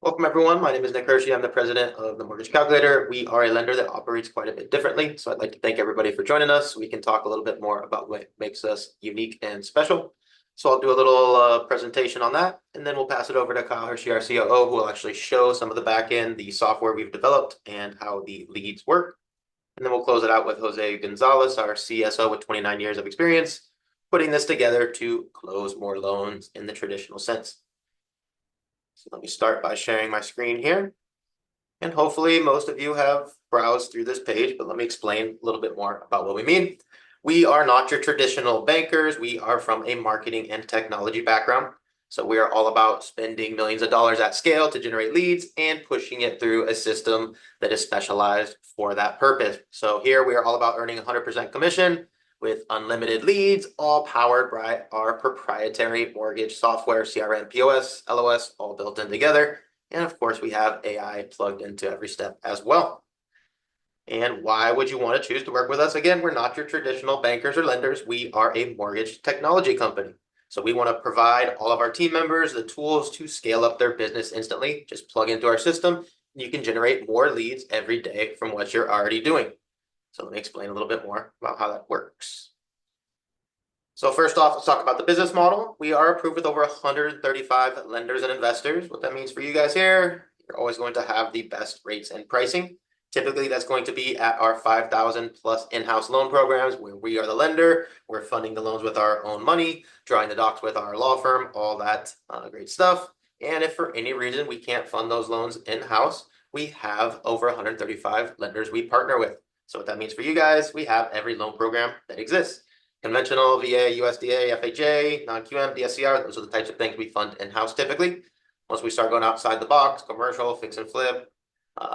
Welcome, everyone. My name is Nick Hershey. I'm the president of the Mortgage Calculator. We are a lender that operates quite a bit differently. So I'd like to thank everybody for joining us. We can talk a little bit more about what makes us unique and special. So I'll do a little presentation on that, and then we'll pass it over to Kyle Hershey, our COO, who will actually show some of the back end, the software we've developed, and how the leads work. And then we'll close it out with Jose Gonzalez, our CSO with 29 years of experience, putting this together to close more loans in the traditional sense. So let me start by sharing my screen here. And hopefully most of you have browsed through this page, but let me explain a little bit more about what we mean. We are not your traditional bankers. We are from a marketing and technology background. So we are all about spending millions of dollars at scale to generate leads and pushing it through a system that is specialized for that purpose. So here we are all about earning 100% commission with unlimited leads, all powered by our proprietary mortgage software, CRM, POS, LOS, all built in together. And of course, we have AI plugged into every step as well. And why would you want to choose to work with us? Again, we're not your traditional bankers or lenders. We are a mortgage technology company. So we want to provide all of our team members the tools to scale up their business instantly. Just plug into our system, and you can generate more leads every day from what you're already doing. So let me explain a little bit more about how that works. So first off, let's talk about the business model. We are approved with over 135 lenders and investors. What that means for you guys here, you're always going to have the best rates and pricing. Typically, that's going to be at our 5,000 plus in-house loan programs where we are the lender. We're funding the loans with our own money, drawing the docs with our law firm, all that great stuff. And if for any reason we can't fund those loans in-house, we have over 135 lenders we partner with. So what that means for you guys, we have every loan program that exists. Conventional, VA, USDA, FHA, non-QM, DSCR, those are the types of things we fund in-house typically. Once we start going outside the box, commercial, fix and flip,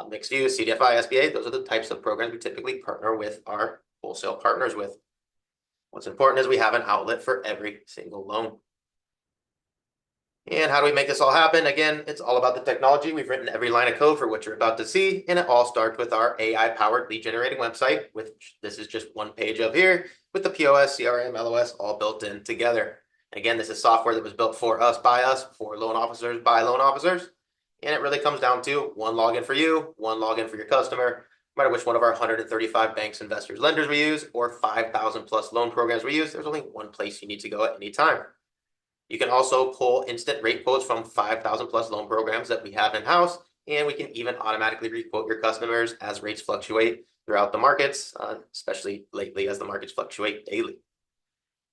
mixed use, CDFI, SBA, those are the types of programs we typically partner with our wholesale partners with. What's important is we have an outlet for every single loan. And how do we make this all happen? Again, it's all about the technology. We've written every line of code for what you're about to see, and it all starts with our AI-powered lead generating website, which this is just one page of here, with the POS, CRM, LOS all built in together. Again, this is software that was built for us, by us, for loan officers, by loan officers. And it really comes down to one login for you, one login for your customer, no matter which one of our 135 banks, investors, lenders we use, or 5,000 plus loan programs we use, there's only one place you need to go at any time. You can also pull instant rate quotes from 5,000 plus loan programs that we have in-house, and we can even automatically requote your customers as rates fluctuate throughout the markets, especially lately as the markets fluctuate daily.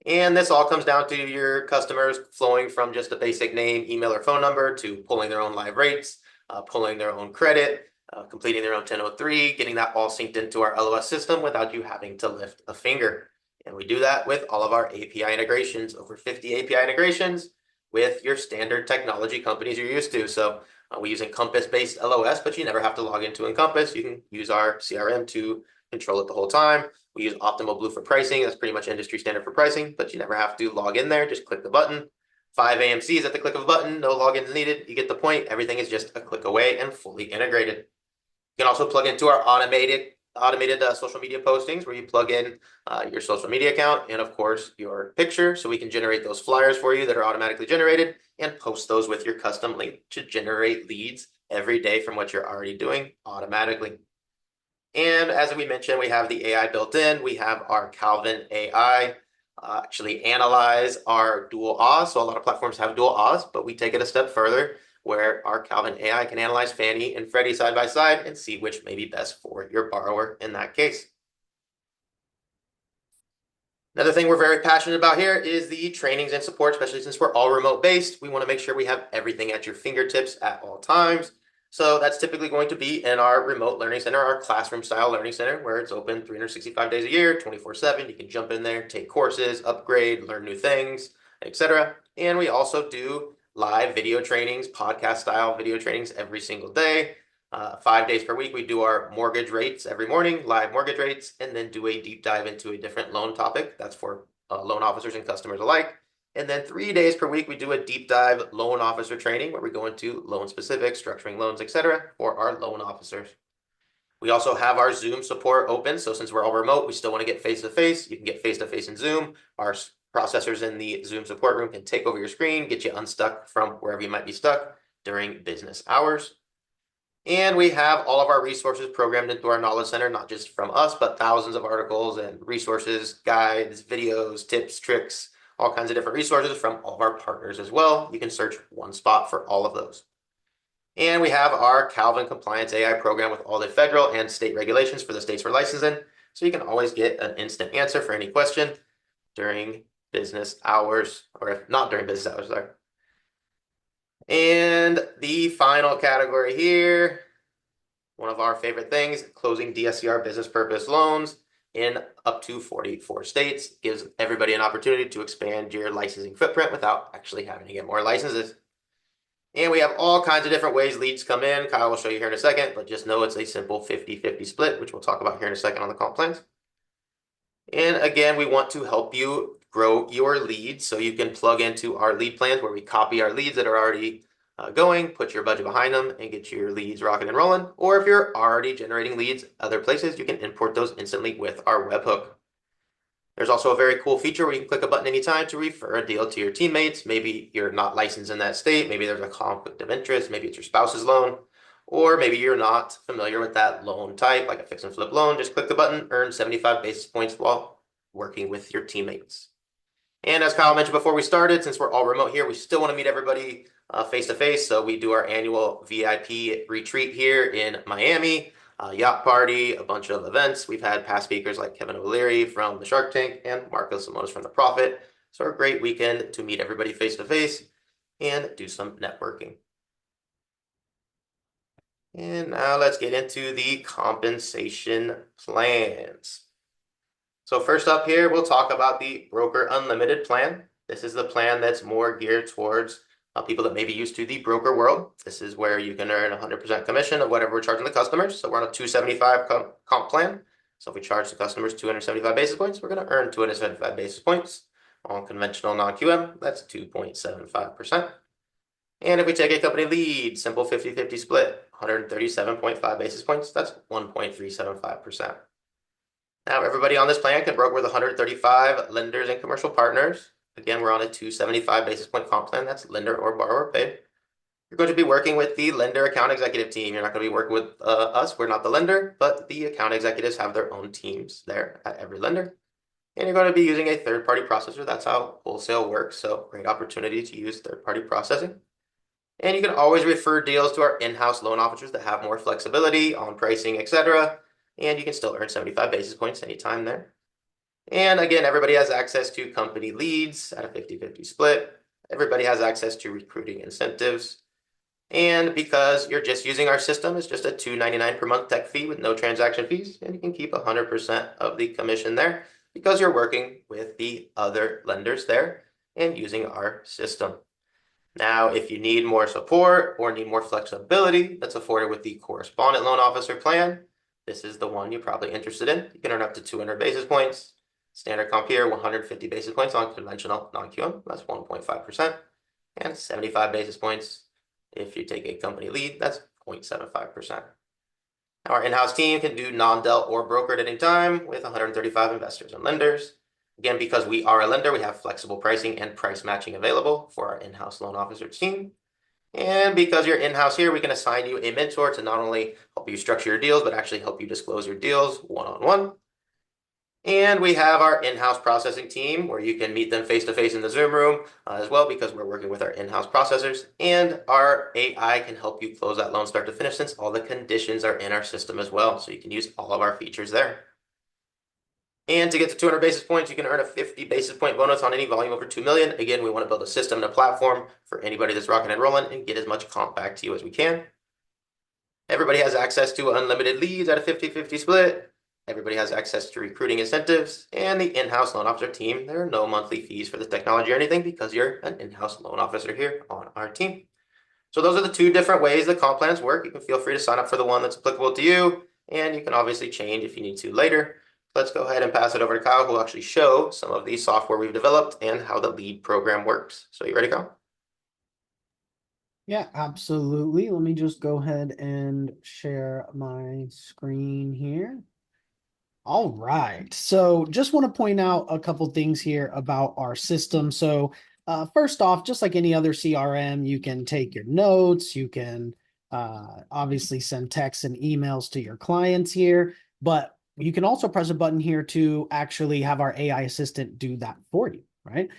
And this all comes down to your customers flowing from just a basic name, email, or phone number to pulling their own live rates, pulling their own credit, completing their own 1003, getting that all synced into our LOS system without you having to lift a finger. And we do that with all of our API integrations, over 50 API integrations with your standard technology companies you're used to. So we use Encompass-based LOS, but you never have to log into Encompass. You can use our CRM to control it the whole time. We use Optimal Blue for pricing. That's pretty much industry standard for pricing, but you never have to log in there. Just click the button. 5 AMCs at the click of a button. No logins needed. You get the point. Everything is just a click away and fully integrated. You can also plug into our automated social media postings where you plug in your social media account and of course your picture, so we can generate those flyers for you that are automatically generated and post those with your custom link to generate leads every day from what you're already doing automatically. And as we mentioned, we have the AI built in. We have our Calvin AI actually analyze our dual Oz. So a lot of platforms have dual Oz, but we take it a step further where our Calvin AI can analyze Fannie and Freddie side by side and see which may be best for your borrower in that case. Another thing we're very passionate about here is the trainings and support, especially since we're all remote based. We want to make sure we have everything at your fingertips at all times. So that's typically going to be in our remote learning center, our classroom style learning center, where it's open 365 days a year, 24/7. You can jump in there, take courses, upgrade, learn new things, etc. And we also do live video trainings, podcast style video trainings every single day. 5 days per week, we do our mortgage rates every morning, live mortgage rates, and then do a deep dive into a different loan topic. That's for loan officers and customers alike. And then 3 days per week, we do a deep dive loan officer training where we go into loan specifics, structuring loans, etc. for our loan officers. We also have our Zoom support open. So since we're all remote, we still want to get face-to-face. You can get face-to-face in Zoom. Our processors in the Zoom support room can take over your screen, get you unstuck from wherever you might be stuck. during business hours. And we have all of our resources programmed into our knowledge center, not just from us, but thousands of articles and resources, guides, videos, tips, tricks, all kinds of different resources from all of our partners as well. You can search one spot for all of those. And we have our Calvin Compliance AI program with all the federal and state regulations for the states we're licensed in. So you can always get an instant answer for any question during business hours, or if not during business hours, sorry. And the final category here, one of our favorite things, closing DSCR business purpose loans in up to 44 states, gives everybody an opportunity to expand your licensing footprint without actually having to get more licenses. And we have all kinds of different ways leads come in. Kyle will show you here in a second, but just know it's a simple 50-50 split, which we'll talk about here in a second on the comp plans. And again, we want to help you grow your leads so you can plug into our lead plans where we copy our leads that are already going, put your budget behind them, and get your leads rocking and rolling. Or if you're already generating leads other places, you can import those instantly with our webhook. There's also a very cool feature where you can click a button anytime to refer a deal to your teammates. Maybe you're not licensed in that state. Maybe there's a conflict of interest. Maybe it's your spouse's loan. Or maybe you're not familiar with that loan type, like a fix and flip loan. Just click the button, earn 75 basis points while working with your teammates. And as Kyle mentioned before we started, since we're all remote here, we still want to meet everybody face to face. So we do our annual VIP retreat here in Miami. Yacht party, a bunch of events. We've had past speakers like Kevin O'Leary from the Shark Tank and Marco Simonis from the Profit. So a great weekend to meet everybody face to face and do some networking. And now let's get into the compensation plans. So first up here, we'll talk about the Broker Unlimited plan. This is the plan that's more geared towards people that may be used to the broker world. This is where you can earn 100% commission of whatever we're charging the customers. So we're on a 275 comp plan. So if we charge the customers 275 basis points, we're going to earn 275 basis points. On conventional non-QM, that's 2.75%. And if we take a company lead, simple 50-50 split, 137.5 basis points, that's 1.375%. Now everybody on this plan can broker with 135 lenders and commercial partners. Again, we're on a 275 basis point comp plan. That's lender or borrower paid. You're going to be working with the lender account executive team. You're not going to be working with us. We're not the lender, but the account executives have their own teams there at every lender. And you're going to be using a third-party processor. That's how wholesale works. So great opportunity to use third-party processing. And you can always refer deals to our in-house loan officers that have more flexibility on pricing, etc. And you can still earn 75 basis points anytime there. And again, everybody has access to company leads at a 50-50 split. Everybody has access to recruiting incentives. And because you're just using our system, it's just a $2.99 per month tech fee with no transaction fees. And you can keep 100% of the commission there because you're working with the other lenders there and using our system. Now, if you need more support or need more flexibility, that's afforded with the correspondent loan officer plan. This is the one you're probably interested in. You can earn up to 200 basis points. Standard comp here, 150 basis points on conventional non-QM, that's 1.5%, and 75 basis points if you take a company lead, that's 0.75%. Our in-house team can do non-del or broker at any time with 135 investors and lenders. Again, because we are a lender, we have flexible pricing and price matching available for our in-house loan officer team. And because you're in-house here, we can assign you a mentor to not only help you structure your deals, but actually help you disclose your deals one-on-one. And we have our in-house processing team where you can meet them face-to-face in the Zoom room as well because we're working with our in-house processors. And our AI can help you close that loan start to finish since all the conditions are in our system as well. So you can use all of our features there. And to get to 200 basis points, you can earn a 50 basis point bonus on any volume over 2 million. Again, we want to build a system and a platform for anybody that's rocking and rolling and get as much comp back to you as we can. Everybody has access to unlimited leads at a 50-50 split. Everybody has access to recruiting incentives and the in-house loan officer team. There are no monthly fees for this technology or anything because you're an in-house loan officer here on our team. So those are the two different ways the comp plans work. You can feel free to sign up for the one that's applicable to you, and you can obviously change if you need to later. Let's go ahead and pass it over to Kyle, who will actually show some of the software we've developed and how the lead program works. So you ready, Kyle? Yeah, absolutely. Let me just go ahead and share my screen here. All right. So just want to point out a couple things here about our system. So First off, just like any other CRM, you can take your notes, you can obviously send texts and emails to your clients here, but you can also press a button here to actually have our AI assistant do that for you, right?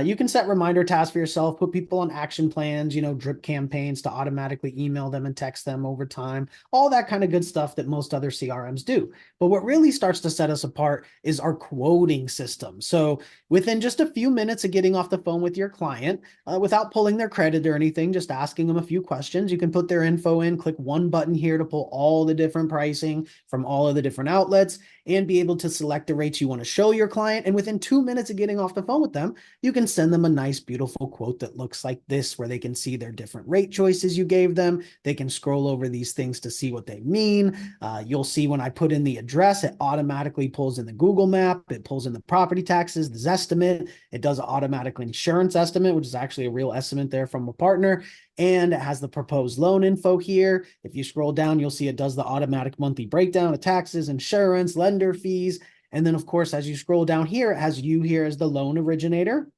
You can set reminder tasks for yourself, put people on action plans, drip campaigns to automatically email them and text them over time, all that kind of good stuff that most other CRMs do. But what really starts to set us apart is our quoting system. So within just a few minutes of getting off the phone with your client, without pulling their credit or anything, just asking them a few questions, you can put their info in, click one button here to pull all the different pricing from all of the different outlets and be able to select the rates you want to show your client. And within 2 minutes of getting off the phone with them, you can send them a nice, beautiful quote that looks like this, where they can see their different rate choices you gave them. They can scroll over these things to see what they mean. You'll see when I put in the address, it automatically pulls in the Google map. It pulls in the property taxes, the Zestimate. It does an automatic insurance estimate, which is actually a real estimate there from a partner. And it has the proposed loan info here. If you scroll down, you'll see it does the automatic monthly breakdown of taxes, insurance, lender fees. And then, of course, as you scroll down here, it has you here as the loan originator.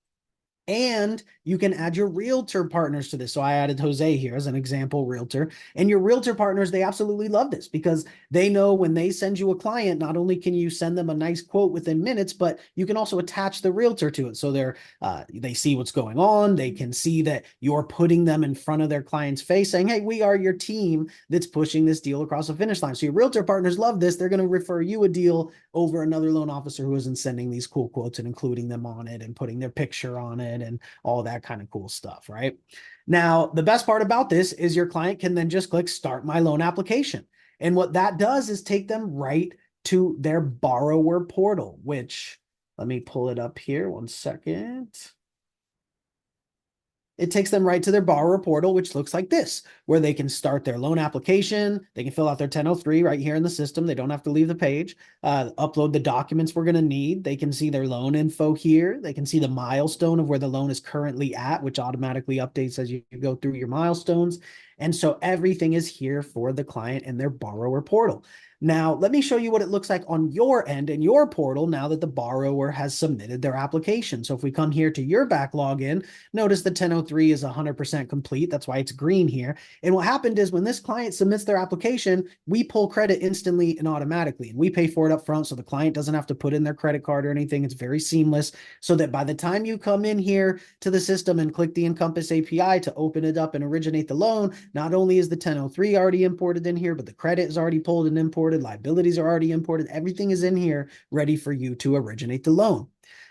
And you can add your realtor partners to this. So I added Jose here as an example realtor. And your realtor partners, they absolutely love this because they know when they send you a client, not only can you send them a nice quote within minutes, but you can also attach the realtor to it. So they see what's going on. They can see that you're putting them in front of their client's face saying, hey, we are your team that's pushing this deal across the finish line. So your realtor partners love this. They're going to refer you a deal over another loan officer who isn't sending these cool quotes and including them on it and putting their picture on it and all that kind of cool stuff, right? Now, the best part about this is your client can then just click start my loan application. And what that does is take them right to their borrower portal, which let me pull it up here 1 second. It takes them right to their borrower portal, which looks like this, where they can start their loan application. They can fill out their 1003 right here in the system. They don't have to leave the page, upload the documents we're going to need. They can see their loan info here. They can see the milestone of where the loan is currently at, which automatically updates as you go through your milestones. And so everything is here for the client in their borrower portal. Now, let me show you what it looks like on your end in your portal now that the borrower has submitted their application. So if we come here to your back login, notice the 1003 is 100% complete. That's why it's green here. And what happened is when this client submits their application, we pull credit instantly and automatically, and we pay for it up front so the client doesn't have to put in their credit card or anything. It's very seamless so that by the time you come in here to the system and click the Encompass API to open it up and originate the loan, not only is the 1003 already imported in here, but the credit is already pulled and imported, liabilities are already imported, everything is in here ready for you to originate the loan.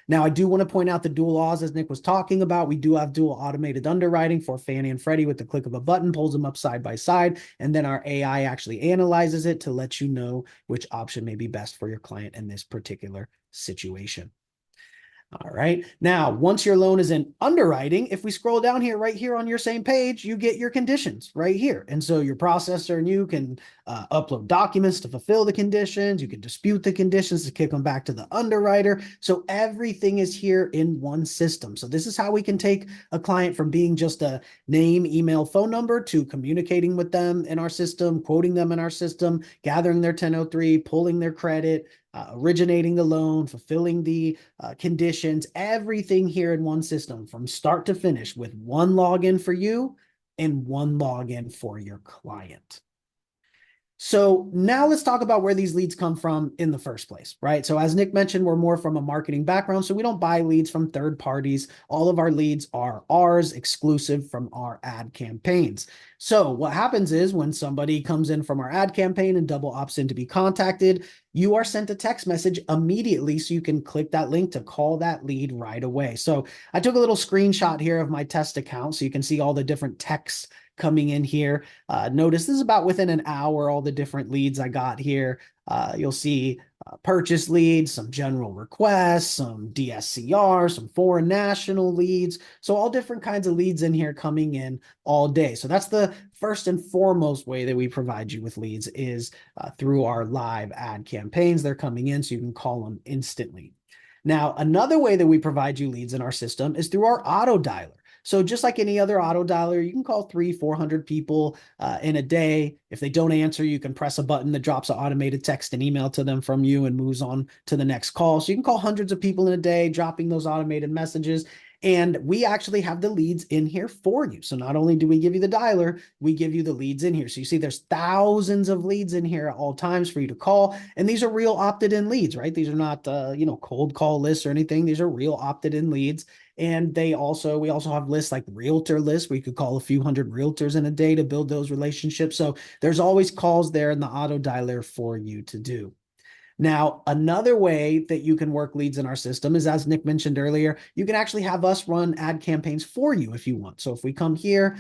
Now, I do want to point out the dual laws as Nick was talking about. We do have dual automated underwriting for Fannie and Freddie with the click of a button, pulls them up side by side, and then our AI actually analyzes it to let you know which option may be best for your client in this particular situation. All right. Now, once your loan is in underwriting, if we scroll down here, right here on your same page, you get your conditions right here. And so your processor and you can upload documents to fulfill the conditions. You can dispute the conditions to kick them back to the underwriter. So everything is here in one system. So this is how we can take a client from being just a name, email, phone number to communicating with them in our system, quoting them in our system, gathering their 1003, pulling their credit, originating the loan, fulfilling the conditions, everything here in one system from start to finish with one login for you and one login for your client. So now let's talk about where these leads come from in the first place, right? So as Nick mentioned, we're more from a marketing background, so we don't buy leads from third parties. All of our leads are ours, exclusive from our ad campaigns. So what happens is when somebody comes in from our ad campaign and double opts in to be contacted, you are sent a text message immediately so you can click that link to call that lead right away. So I took a little screenshot here of my test account so you can see all the different texts coming in here. Notice this is about within an hour, all the different leads I got here. You'll see purchase leads, some general requests, some DSCR, some foreign national leads. So all different kinds of leads in here coming in all day. So that's the first and foremost way that we provide you with leads is through our live ad campaigns. They're coming in so you can call them instantly. Now, another way that we provide you leads in our system is through our auto dialer. So just like any other auto dialer, you can call 300-400 people in a day. If they don't answer, you can press a button that drops an automated text and email to them from you and moves on to the next call. So you can call hundreds of people in a day, dropping those automated messages. And we actually have the leads in here for you. So not only do we give you the dialer, we give you the leads in here. So you see there's thousands of leads in here at all times for you to call. And these are real opted in leads, right? These are not, cold call lists or anything. These are real opted in leads. And we also have lists like realtor lists where you could call a few hundred realtors in a day to build those relationships. So there's always calls there in the auto dialer for you to do. Now, another way that you can work leads in our system is, as Nick mentioned earlier, you can actually have us run ad campaigns for you if you want. So if we come here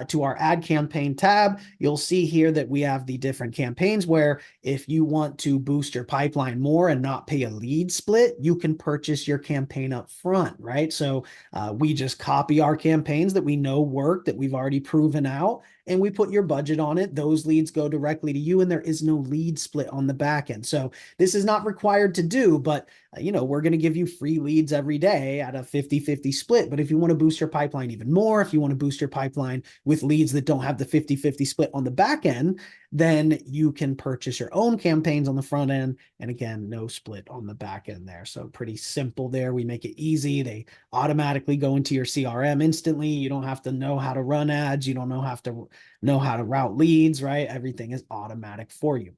to our ad campaign tab, you'll see here that we have the different campaigns where if you want to boost your pipeline more and not pay a lead split, you can purchase your campaign up front, right? So we just copy our campaigns that we know work, that we've already proven out, and we put your budget on it. Those leads go directly to you, and there is no lead split on the back end. So this is not required to do, but we're going to give you free leads every day at a 50-50 split. But if you want to boost your pipeline even more, if you want to boost your pipeline with leads that don't have the 50-50 split on the back end, then you can purchase your own campaigns on the front end. And again, no split on the back end there. So pretty simple there. We make it easy. They automatically go into your CRM instantly. You don't have to know how to run ads. You don't have to know how to route leads, right? Everything is automatic for you.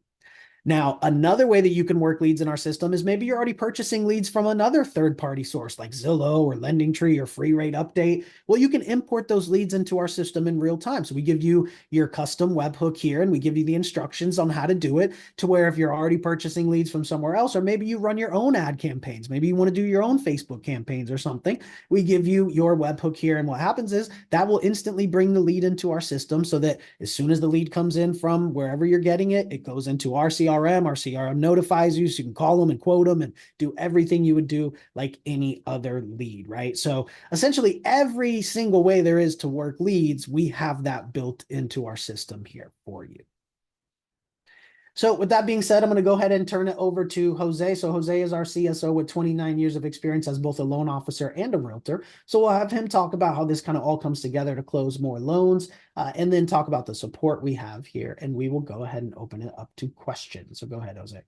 Now, another way that you can work leads in our system is maybe you're already purchasing leads from another third-party source like Zillow or LendingTree or Free Rate Update. Well, you can import those leads into our system in real time. So we give you your custom webhook here, and we give you the instructions on how to do it, to where if you're already purchasing leads from somewhere else, or maybe you run your own ad campaigns, maybe you want to do your own Facebook campaigns or something, we give you your webhook here. And what happens is that will instantly bring the lead into our system, so that as soon as the lead comes in from wherever you're getting it, it goes into our CRM. Our CRM notifies you, so you can call them and quote them and do everything you would do like any other lead, right? So essentially every single way there is to work leads, we have that built into our system here for you. So with that being said, I'm going to go ahead and turn it over to Jose. So Jose is our CSO with 29 years of experience as both a loan officer and a realtor. So we'll have him talk about how this kind of all comes together to close more loans, and then talk about the support we have here. And we will go ahead and open it up to questions. So go ahead, Jose.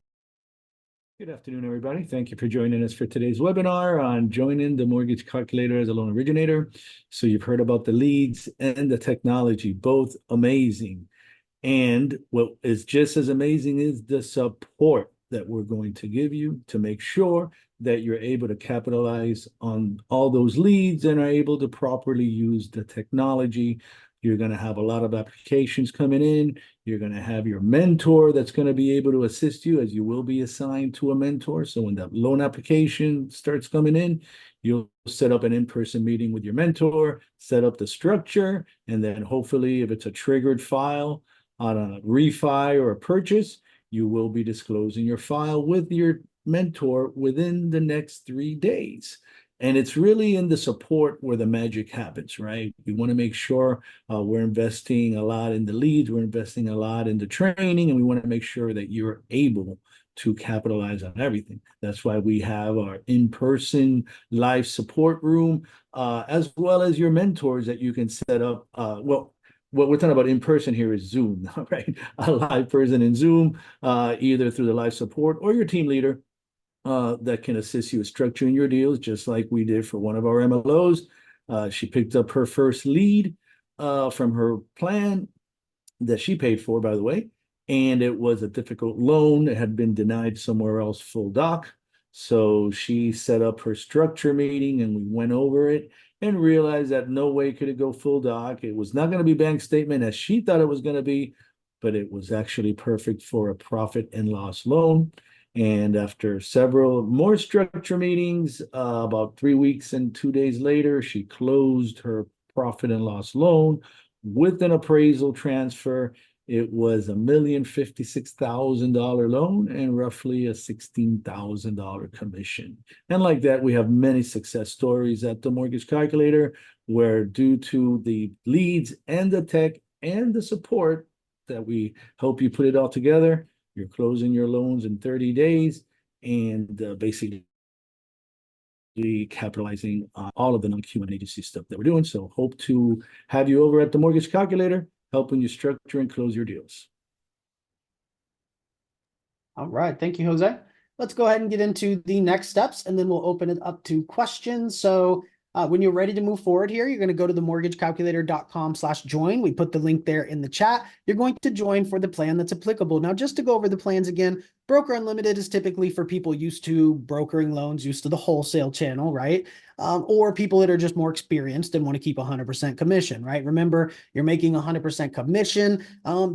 Good afternoon, everybody. Thank you for joining us for today's webinar on joining the mortgage calculator as a loan originator. So you've heard about the leads and the technology, both amazing. And what is just as amazing is the support that we're going to give you to make sure that you're able to capitalize on all those leads and are able to properly use the technology. You're going to have a lot of applications coming in. You're going to have your mentor that's going to be able to assist you, as you will be assigned to a mentor. So when that loan application starts coming in, you'll set up an in-person meeting with your mentor, set up the structure, and then hopefully if it's a triggered file on a refi or a purchase, you will be disclosing your file with your mentor within the next 3 days. And it's really in the support where the magic happens, right? We want to make sure we're investing a lot in the leads, we're investing a lot in the training, and we want to make sure that you're able to capitalize on everything. That's why we have our in-person live support room, as well as your mentors that you can set up. What we're talking about in person here is Zoom, right? A live person in Zoom, either through the live support or your team leader that can assist you with structuring your deals, just like we did for one of our MLOs. She picked up her first lead from her plan that she paid for, by the way, and it was a difficult loan. It had been denied somewhere else full doc. So she set up her structure meeting and we went over it and realized that no way could it go full doc. It was not going to be bank statement as she thought it was going to be, but it was actually perfect for a profit and loss loan. And after several more structure meetings, about 3 weeks and 2 days later, she closed her profit and loss loan with an appraisal transfer. It was $1,056,000 loan and roughly a $16,000 commission. And like that, we have many success stories at the Mortgage Calculator, where due to the leads and the tech and the support that we help you put it all together, you're closing your loans in 30 days and basically capitalizing on all of the non-QM agency stuff that we're doing. So hope to have you over at the Mortgage Calculator, helping you structure and close your deals. All right. Thank you, Jose. Let's go ahead and get into the next steps, and then we'll open it up to questions. So When you're ready to move forward here, you're going to go to the mortgagecalculator.com/join. We put the link there in the chat. You're going to join for the plan that's applicable. Now, just to go over the plans again, Broker Unlimited is typically for people used to brokering loans, used to the wholesale channel, right? Or people that are just more experienced and want to keep 100% commission, right? Remember, you're making 100% commission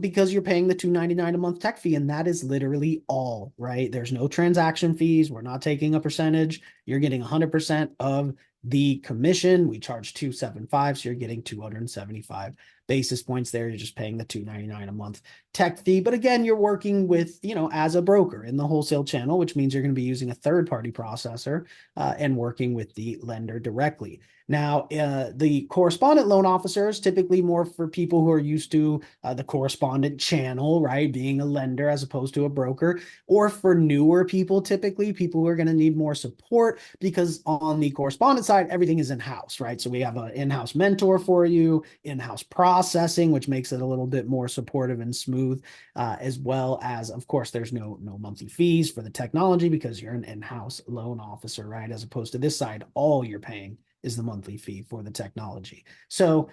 because you're paying the $299 a month tech fee, and that is literally all, right? There's no transaction fees. We're not taking a percentage. You're getting 100% of the commission. We charge 275, so you're getting 275 basis points there. You're just paying the $299 a month tech fee. But again, you're working with, as a broker in the wholesale channel, which means you're going to be using a third-party processor and working with the lender directly. Now, the correspondent loan officer is typically more for people who are used to the correspondent channel, right? Being a lender as opposed to a broker, or for newer people, typically people who are going to need more support, because on the correspondent side, everything is in-house, right? So we have an in-house mentor for you, in-house processing, which makes it a little bit more supportive and smooth, as well as, of course, there's no monthly fees for the technology because you're an in-house loan officer, right? As opposed to this side, all you're paying is the monthly fee for the technology. So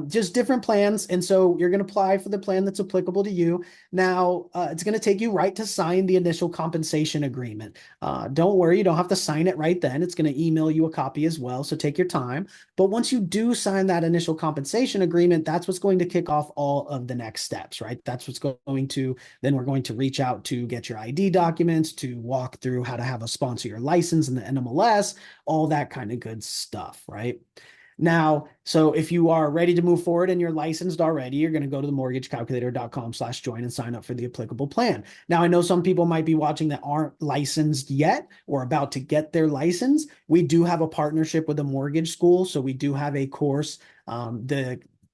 just different plans. And so you're going to apply for the plan that's applicable to you. Now, it's going to take you right to sign the initial compensation agreement. Don't worry, you don't have to sign it right then. It's going to email you a copy as well. So take your time. But once you do sign that initial compensation agreement, that's what's going to kick off all of the next steps, right? That's what's going to, then we're going to reach out to get your ID documents, to walk through how to have a sponsor your license in the NMLS, all that kind of good stuff, right? Now, so if you are ready to move forward and you're licensed already, you're going to go to the mortgagecalculator.com/join and sign up for the applicable plan. Now, I know some people might be watching that aren't licensed yet or about to get their license. We do have a partnership with a mortgage school. So we do have a course,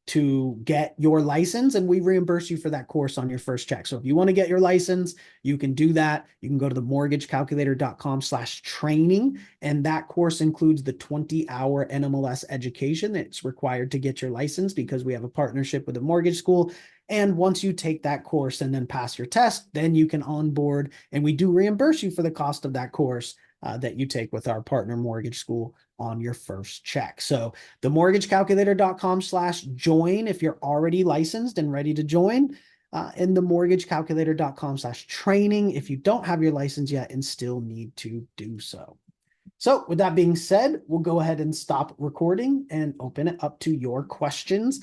to get your license, and we reimburse you for that course on your first check. So if you want to get your license, you can do that. You can go to the mortgagecalculator.com/training, and that course includes the 20-hour NMLS education that's required to get your license, because we have a partnership with a mortgage school. And once you take that course and then pass your test, then you can onboard, and we do reimburse you for the cost of that course that you take with our partner mortgage school on your first check. So the mortgagecalculator.com/join if you're already licensed and ready to join, and the mortgagecalculator.com/training if you don't have your license yet and still need to do so. So with that being said, we'll go ahead and stop recording and open it up to your questions.